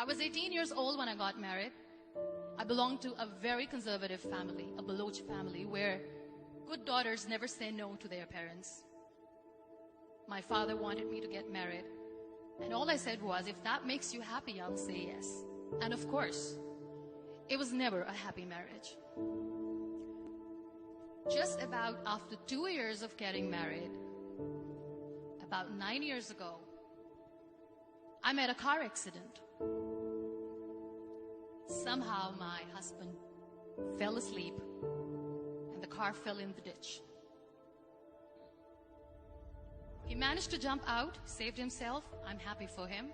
I was 18 years old when I got married. I belonged to a very conservative family, a Baloch family, where good daughters never say no to their parents. My father wanted me to get married, and all I said was, if that makes you happy, I'll say yes. And of course, it was never a happy marriage. Just about after 2 years of getting married, about 9 years ago, I met a car accident. Somehow my husband fell asleep and the car fell in the ditch. He managed to jump out, saved himself. I'm happy for him.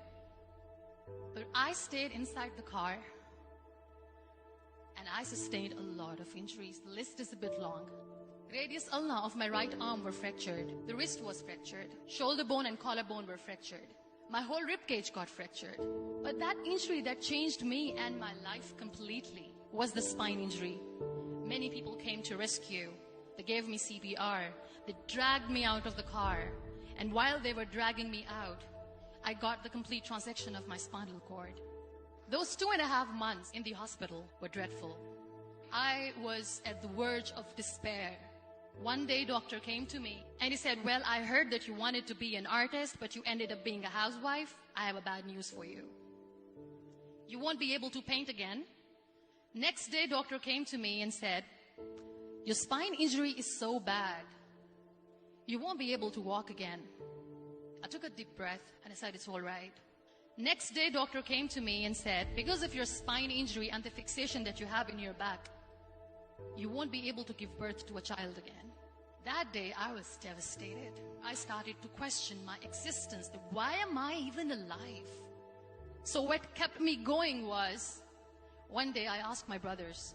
But I stayed inside the car and I sustained a lot of injuries. The list is a bit long. Radius ulna of my right arm were fractured. The wrist was fractured. Shoulder bone and collarbone were fractured. My whole rib cage got fractured. But that injury that changed me and my life completely was the spine injury. Many people came to rescue. They gave me CPR. They dragged me out of the car. And while they were dragging me out, I got the complete transection of my spinal cord. Those 2.5 months in the hospital were dreadful. I was at the verge of despair. One day, doctor came to me and he said, well, I heard that you wanted to be an artist, but you ended up being a housewife. I have a bad news for you. You won't be able to paint again. Next day, doctor came to me and said, your spine injury is so bad, you won't be able to walk again. I took a deep breath and I said, it's all right. Next day, doctor came to me and said, because of your spine injury and the fixation that you have in your back, you won't be able to give birth to a child again. That day, I was devastated. I started to question my existence. Why am I even alive? So what kept me going was, one day I asked my brothers,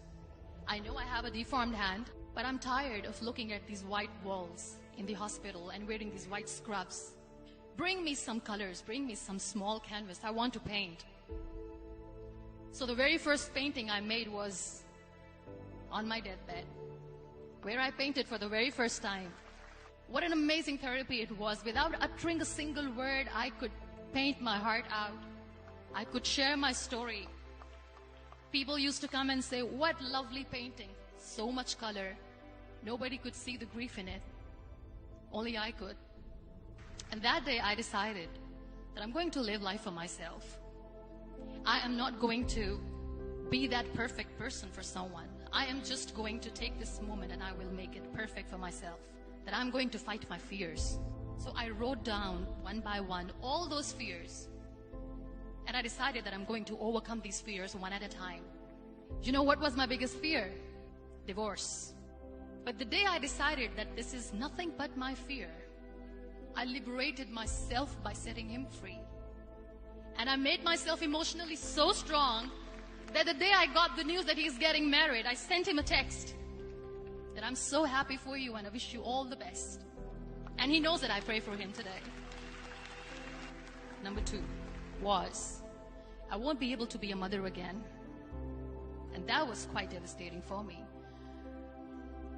I know I have a deformed hand, but I'm tired of looking at these white walls in the hospital and wearing these white scrubs. Bring me some colors, bring me some small canvas. I want to paint. So the very first painting I made was on my deathbed, where I painted for the very first time. What an amazing therapy it was. Without uttering a single word, I could paint my heart out. I could share my story. People used to come and say, what lovely painting. So much color. Nobody could see the grief in it. Only I could. And that day I decided that I'm going to live life for myself. I am not going to be that perfect person for someone. I am just going to take this moment and I will make it perfect for myself. That I'm going to fight my fears. So I wrote down one by one all those fears. And I decided that I'm going to overcome these fears one at a time. You know what was my biggest fear? Divorce. But the day I decided that this is nothing but my fear, I liberated myself by setting him free. And I made myself emotionally so strong that the day I got the news that he's getting married, I sent him a text that I'm so happy for you and I wish you all the best. And he knows that I pray for him today. Number 2 was, I won't be able to be a mother again. And that was quite devastating for me.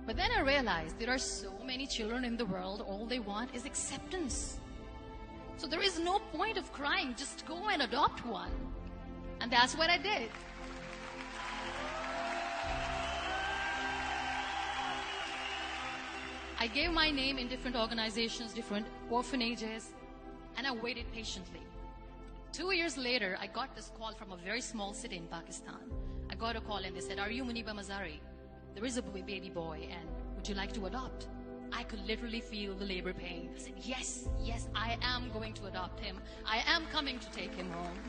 But then I realized there are so many children in the world, all they want is acceptance. So there is no point of crying, just go and adopt one. And that's what I did. I gave my name in different organizations, different orphanages, and I waited patiently. 2 years later, I got this call from a very small city in Pakistan. I got a call and they said, are you Muniba Mazari? There is a baby boy and would you like to adopt? I could literally feel the labor pain. I said, yes, I am going to adopt him. I am coming to take him home.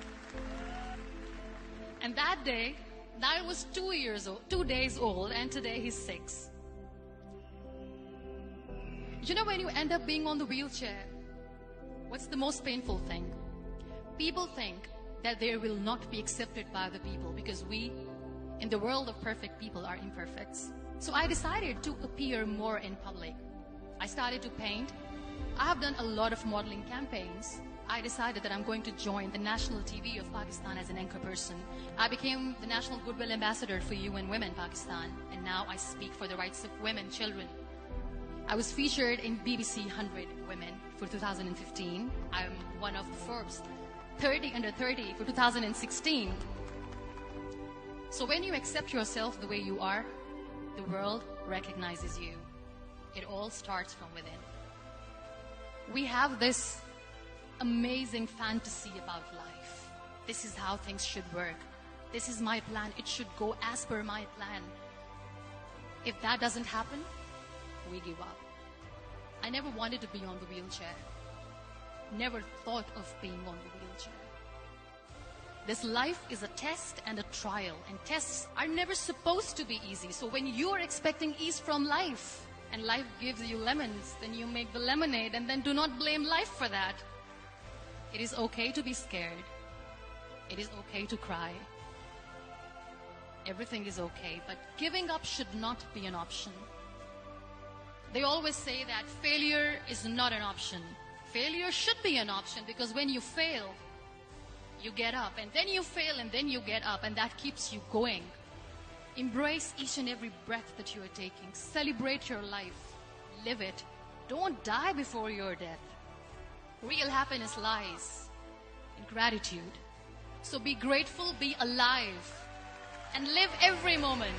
And that day, I was 2 days old, and today he's 6. You know, when you end up being on the wheelchair, what's the most painful thing? People think that they will not be accepted by the people because we, in the world of perfect people, are imperfects. So I decided to appear more in public. I started to paint. I have done a lot of modeling campaigns. I decided that I'm going to join the national TV of Pakistan as an anchor person. I became the National Goodwill Ambassador for UN Women Pakistan, and now I speak for the rights of women, children. I was featured in BBC 100 Women for 2015. I'm one of the Forbes 30 under 30 for 2016. So when you accept yourself the way you are, the world recognizes you. It all starts from within. We have this amazing fantasy about life. This is how things should work. This is my plan. It should go as per my plan. If that doesn't happen, we give up. I never wanted to be on the wheelchair. Never thought of being on the wheelchair. This life is a test and a trial, and tests are never supposed to be easy. So when you are expecting ease from life, and life gives you lemons, then you make the lemonade, and then do not blame life for that. It is okay to be scared. It is okay to cry. Everything is okay, but giving up should not be an option. They always say that failure is not an option. Failure should be an option, because when you fail, you get up, and then you fail, and then you get up, and that keeps you going. Embrace each and every breath that you are taking. Celebrate your life. Live it. Don't die before your death. Real happiness lies in gratitude. So be grateful, be alive, and live every moment.